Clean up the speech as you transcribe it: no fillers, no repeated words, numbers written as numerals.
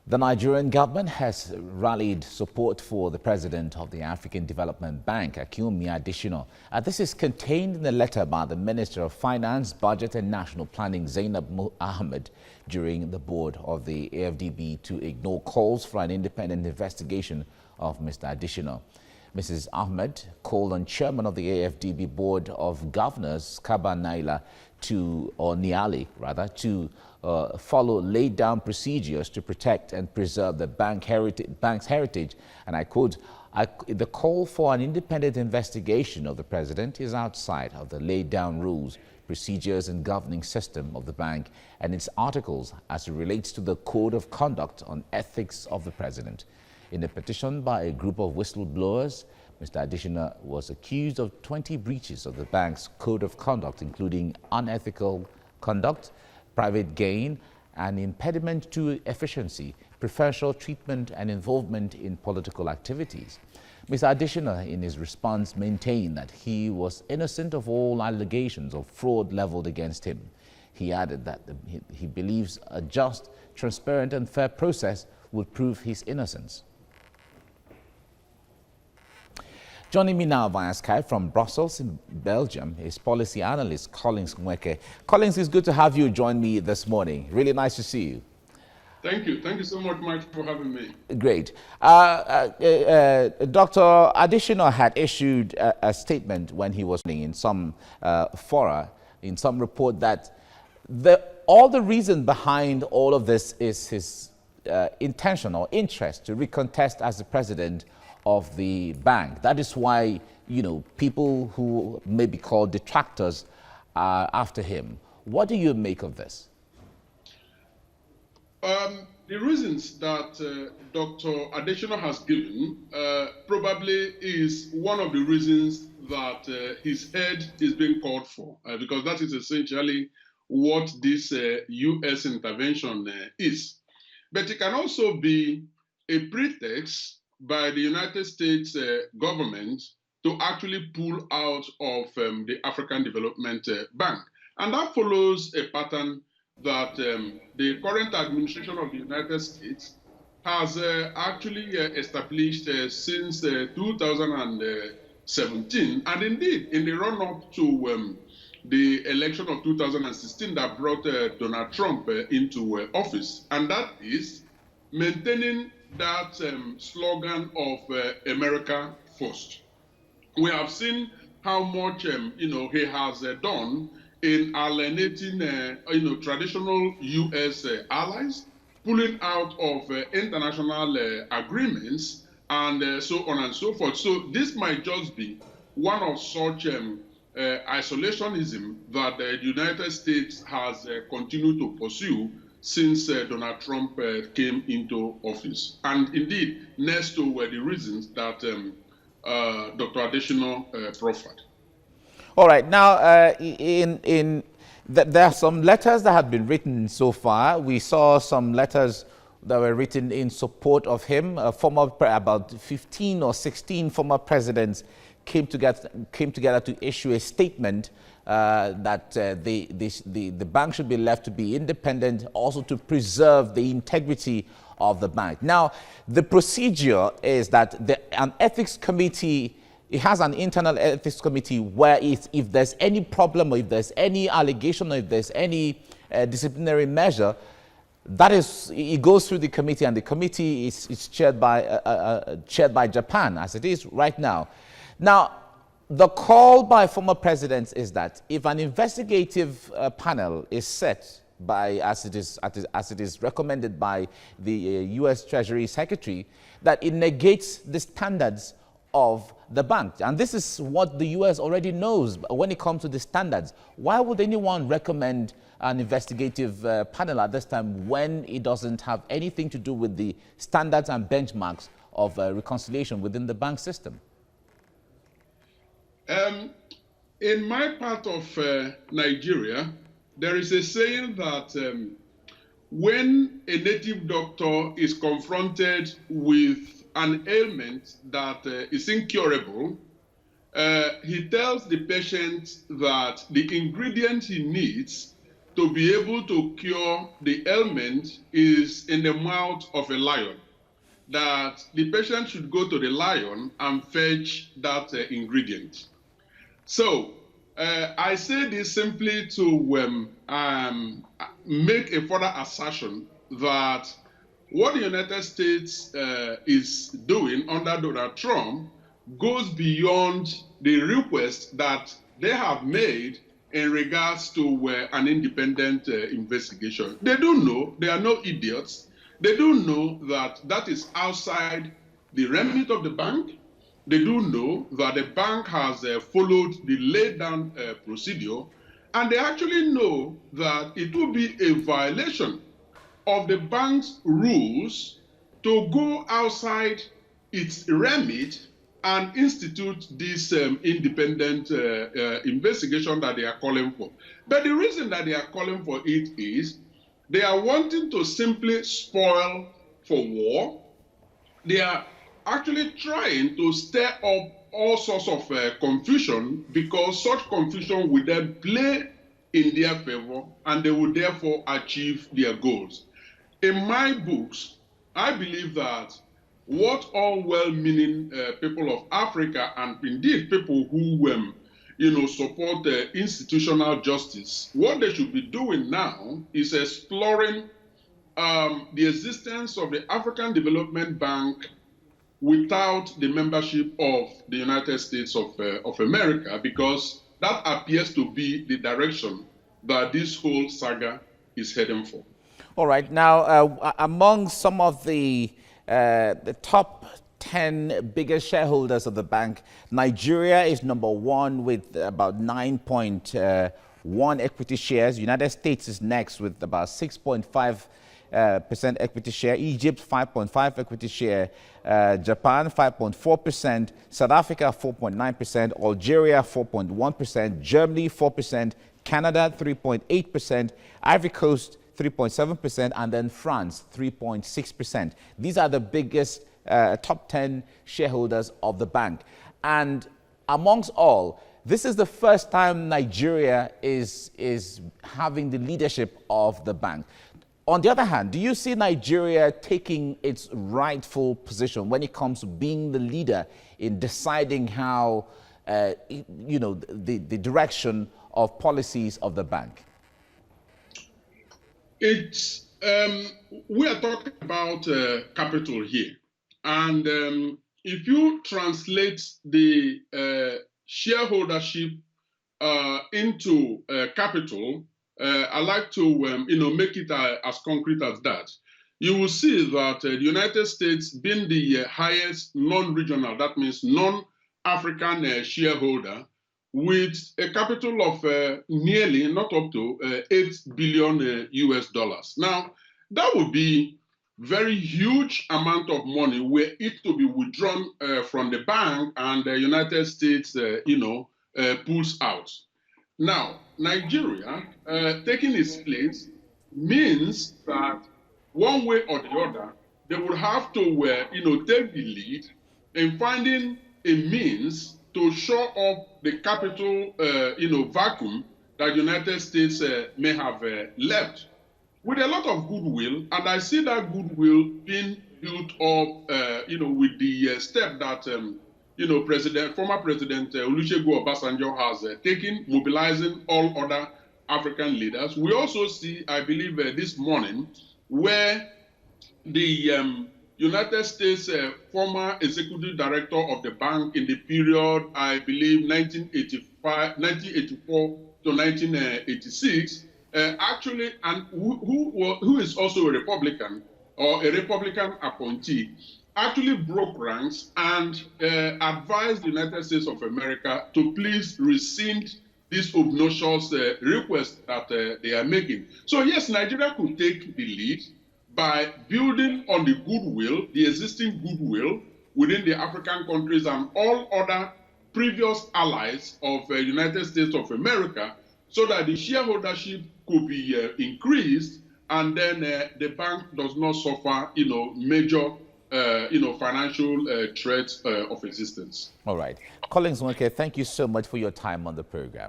The Nigerian government has rallied support for the president of the African Development Bank, Akinwumi Adesina. This is contained in a letter by the Minister of Finance, Budget and National Planning, Zainab Ahmed, during the board of the AfDB to ignore calls for an independent investigation of Mr. Adesina. Mrs. Ahmed called on chairman of the AfDB Board of Governors, Kaba Naila, to follow laid down procedures to protect and preserve the bank's heritage. And I quote, the call for an independent investigation of the president is outside of the laid down rules, procedures and governing system of the bank and its articles as it relates to the code of conduct on ethics of the president. In a petition by a group of whistleblowers, Mr. Adesina was accused of 20 breaches of the bank's code of conduct, including unethical conduct, private gain, and impediment to efficiency, preferential treatment, and involvement in political activities. Mr. Adesina, in his response, maintained that he was innocent of all allegations of fraud leveled against him. He added that he believes a just, transparent, and fair process will prove his innocence. Joining me now via Skype from Brussels in Belgium is Policy Analyst Collins Nweke. Collins, it's good to have you join me this morning. Really nice to see you. Thank you. Thank you so much, Mike, for having me. Great. Dr. Adesina had issued a statement when he was in some fora, in some report, that all the reason behind all of this is his intention or interest to recontest as the president of the bank. That is why, people who may be called detractors are after him. What do you make of this? The reasons that Dr. Adesina has given probably is one of the reasons that his head is being called for, because that is essentially what this U.S. intervention is. But it can also be a pretext by the United States government to actually pull out of the African Development Bank. And that follows a pattern that the current administration of the United States has actually established since 2017. And indeed, in the run-up to the election of 2016 that brought Donald Trump into office. And that is maintaining that slogan of America first. We have seen how much he has done in alienating traditional U.S. allies, pulling out of international agreements, and so on and so forth. So this might just be one of such isolationism that the United States has continued to pursue since Donald Trump came into office. And indeed, next to were the reasons that Dr. Adesina proffered. All right. Now, there are some letters that have been written so far. We saw some letters that were written in support of him. About 15 or 16 former presidents came together to issue a statement that the bank should be left to be independent, also to preserve the integrity of the bank. Now, the procedure is that an ethics committee, it has an internal ethics committee where if there's any problem, or if there's any allegation, or if there's any disciplinary measure, it goes through the committee, and the committee is chaired by Japan, as it is right now. Now, the call by former presidents is that if an investigative panel is set by, as it is recommended by the U.S. Treasury Secretary, that it negates the standards of the bank. And this is what the U.S. already knows when it comes to the standards. Why would anyone recommend an investigative panel at this time when it doesn't have anything to do with the standards and benchmarks of reconciliation within the bank system? In my part of Nigeria, there is a saying that when a native doctor is confronted with an ailment that is incurable, he tells the patient that the ingredient he needs to be able to cure the ailment is in the mouth of a lion, that the patient should go to the lion and fetch that ingredient. So I say this simply to make a further assertion that what the United States is doing under Donald Trump goes beyond the request that they have made in regards to an independent investigation. They do know, they are no idiots. They do know that that is outside the remit of the bank. They do know that the bank has followed the laid down procedure, and they actually know that it will be a violation of the bank's rules to go outside its remit and institute this independent investigation that they are calling for. But the reason that they are calling for it is they are wanting to simply spoil for war. They are actually trying to stir up all sorts of confusion, because such confusion will then play in their favor and they will therefore achieve their goals. In my books, I believe that what all well-meaning people of Africa, and indeed people who support institutional justice, what they should be doing now is exploring the existence of the African Development Bank without the membership of the United States of America, because that appears to be the direction that this whole saga is heading for. All right. Now, among some of the top 10 biggest shareholders of the bank, Nigeria is number one with about 9.1 equity shares. United States is next with about 6.5% equity share. Egypt, 5.5 equity share. Japan, 5.4%. South Africa, 4.9%. Algeria, 4.1%. Germany, 4%. Canada, 3.8%. Ivory Coast, 3.7%, and then France, 3.6%. These are the biggest top 10 shareholders of the bank. And amongst all, this is the first time Nigeria is having the leadership of the bank. On the other hand, do you see Nigeria taking its rightful position when it comes to being the leader in deciding how, the direction of policies of the bank? It's we are talking about capital here, and if you translate the shareholdership into capital, I like to make it as concrete as that. You will see that the United States, being the highest non-regional, that means non-African shareholder, with a capital of nearly, not up to, $8 billion US dollars. Now, that would be very huge amount of money were it to be withdrawn from the bank and the United States, pulls out. Now, Nigeria taking its place means that one way or the other, they would have to, take the lead in finding a means to shore up the capital, vacuum that the United States may have left, with a lot of goodwill. And I see that goodwill being built up, with the step that, former President Olusegun Obasanjo has taken, mobilizing all other African leaders. We also see, I believe, this morning, where the United States former executive director of the bank in the period, I believe, 1984 to 1986, actually, and who is also a Republican, or a Republican appointee, actually broke ranks and advised the United States of America to please rescind this obnoxious request that they are making. So yes, Nigeria could take the lead by building on the goodwill, the existing goodwill within the African countries and all other previous allies of the United States of America, so that the shareholdership could be increased, and then the bank does not suffer, major, financial threats of existence. All right. Collins Nweke, thank you so much for your time on the program.